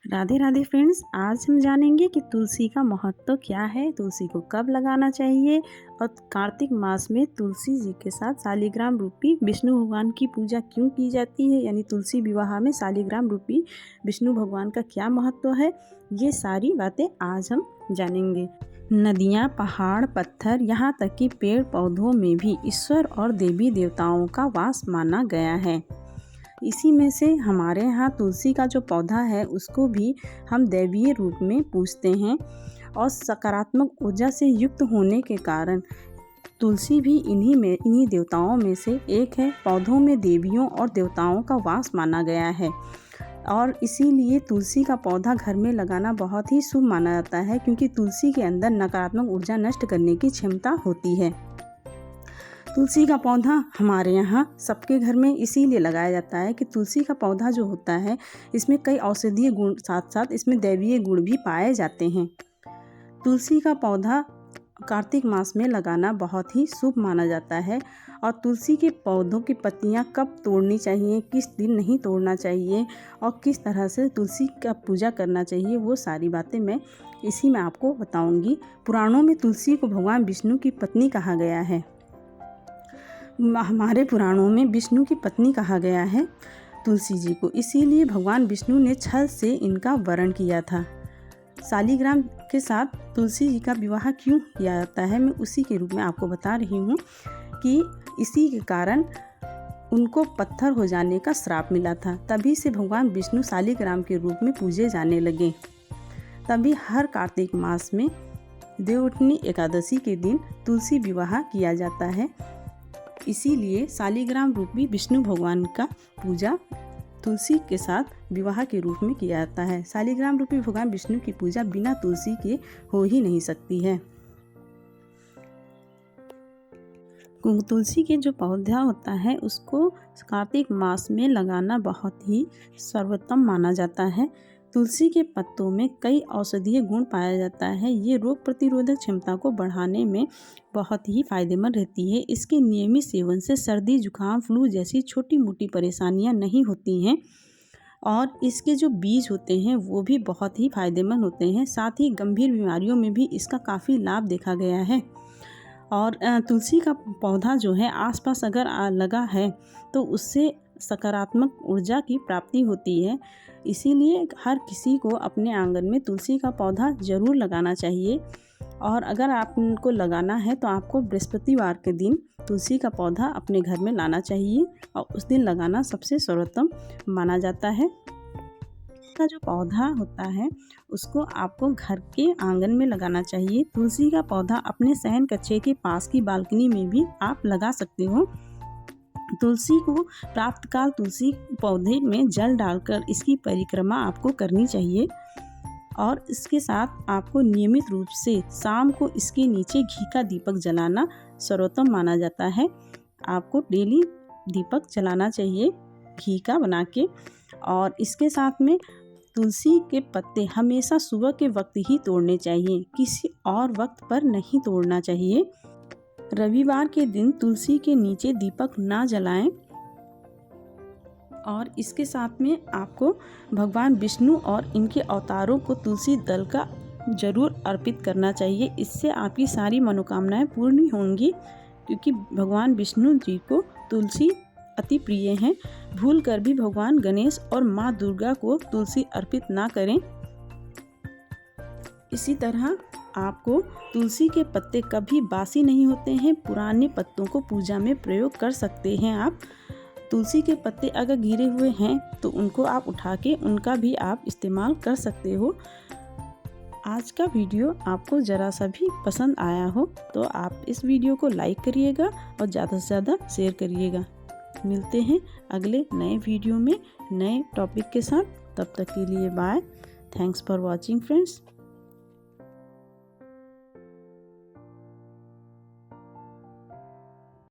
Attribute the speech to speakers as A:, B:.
A: Radhe Radhe friends, आज हम जानेंगे कि तुलसी का महत्व क्या है, तुलसी को कब लगाना चाहिए और कार्तिक मास में तुलसी जी के साथ शालिग्राम रूपी विष्णु भगवान की पूजा क्यों की जाती है, यानी तुलसी विवाह में शालिग्राम रूपी विष्णु भगवान का क्या महत्व है। ये सारी बातें आज हम जानेंगे। नदियाँ, पहाड़, पत्थर, यहाँ तक कि पेड़ पौधों में भी ईश्वर और देवी देवताओं का वास माना गया है। इसी में से हमारे यहाँ तुलसी का जो पौधा है उसको भी हम दैवीय रूप में पूजते हैं और सकारात्मक ऊर्जा से युक्त होने के कारण तुलसी भी इन्हीं देवताओं में से एक है। पौधों में देवियों और देवताओं का वास माना गया है और इसीलिए तुलसी का पौधा घर में लगाना बहुत ही शुभ माना जाता है, क्योंकि तुलसी के अंदर नकारात्मक ऊर्जा नष्ट करने की क्षमता होती है। तुलसी का पौधा हमारे यहाँ सबके घर में इसीलिए लगाया जाता है कि तुलसी का पौधा जो होता है इसमें कई औषधीय गुण साथ साथ इसमें दैवीय गुण भी पाए जाते हैं। तुलसी का पौधा कार्तिक मास में लगाना बहुत ही शुभ माना जाता है और तुलसी के पौधों की पत्तियां कब तोड़नी चाहिए, किस दिन नहीं तोड़ना चाहिए और किस तरह से तुलसी का पूजा करना चाहिए, वो सारी बातें मैं इसी में आपको बताऊंगी। पुराणों में तुलसी को भगवान विष्णु की पत्नी कहा गया है। हमारे पुराणों में विष्णु की पत्नी कहा गया है तुलसी जी को, इसीलिए भगवान विष्णु ने छल से इनका वरण किया था। शालिग्राम के साथ तुलसी जी का विवाह क्यों किया जाता है, मैं उसी के रूप में आपको बता रही हूँ कि इसी के कारण उनको पत्थर हो जाने का श्राप मिला था। तभी से भगवान विष्णु शालिग्राम के रूप में पूजे जाने लगे। तभी हर कार्तिक मास में देवउठनी एकादशी के दिन तुलसी विवाह किया जाता है। इसीलिए शालिग्राम रूपी विष्णु भगवान का पूजा तुलसी के साथ विवाह के रूप में किया जाता है। शालिग्राम रूपी भगवान विष्णु की पूजा बिना तुलसी के हो ही नहीं सकती है। तुलसी के जो पौधा होता है उसको कार्तिक मास में लगाना बहुत ही सर्वोत्तम माना जाता है। तुलसी के पत्तों में कई औषधीय गुण पाया जाता है। ये रोग प्रतिरोधक क्षमता को बढ़ाने में बहुत ही फायदेमंद रहती है। इसके नियमित सेवन से सर्दी, जुकाम, फ्लू जैसी छोटी मोटी परेशानियां नहीं होती हैं और इसके जो बीज होते हैं वो भी बहुत ही फायदेमंद होते हैं। साथ ही गंभीर बीमारियों में भी इसका काफ़ी लाभ देखा गया है। और तुलसी का पौधा जो है आसपास अगर लगा है तो उससे सकारात्मक ऊर्जा की प्राप्ति होती है। इसीलिए हर किसी को अपने आंगन में तुलसी का पौधा ज़रूर लगाना चाहिए और अगर आपको लगाना है तो आपको बृहस्पतिवार के दिन तुलसी का पौधा अपने घर में लाना चाहिए और उस दिन लगाना सबसे सर्वोत्तम माना जाता है। का जो पौधा होता है उसको आपको घर के आंगन में लगाना चाहिए। तुलसी का पौधा अपने शयन कक्ष के पास की बालकनी में भी आप लगा सकते हो। तुलसी को प्रातःकाल तुलसी पौधे में जल डालकर इसकी परिक्रमा आपको करनी चाहिए और इसके साथ आपको नियमित रूप से शाम को इसके नीचे घी का दीपक जलाना सर्वोत्तम माना जाता है। आपको डेली दीपक जलाना चाहिए घी का बना के। और इसके साथ में तुलसी के पत्ते हमेशा सुबह के वक्त ही तोड़ने चाहिए, किसी और वक्त पर नहीं तोड़ना चाहिए। रविवार के दिन तुलसी के नीचे दीपक ना जलाएं और इसके साथ में आपको भगवान विष्णु और इनके अवतारों को तुलसी दल का जरूर अर्पित करना चाहिए। इससे आपकी सारी मनोकामनाएं पूर्ण होंगी, क्योंकि भगवान विष्णु जी को तुलसी अति प्रिय हैं। भूल कर भी भगवान गणेश और माँ दुर्गा को तुलसी अर्पित ना करें। इसी तरह आपको तुलसी के पत्ते कभी बासी नहीं होते हैं। पुराने पत्तों को पूजा में प्रयोग कर सकते हैं आप। तुलसी के पत्ते अगर गिरे हुए हैं तो उनको आप उठा के उनका भी आप इस्तेमाल कर सकते हो। आज का वीडियो आपको ज़रा सा भी पसंद आया हो तो आप इस वीडियो को लाइक करिएगा और ज़्यादा से ज़्यादा शेयर करिएगा। मिलते हैं अगले नए वीडियो में नए टॉपिक के साथ। तब तक के लिए bye. Thanks for watching friends.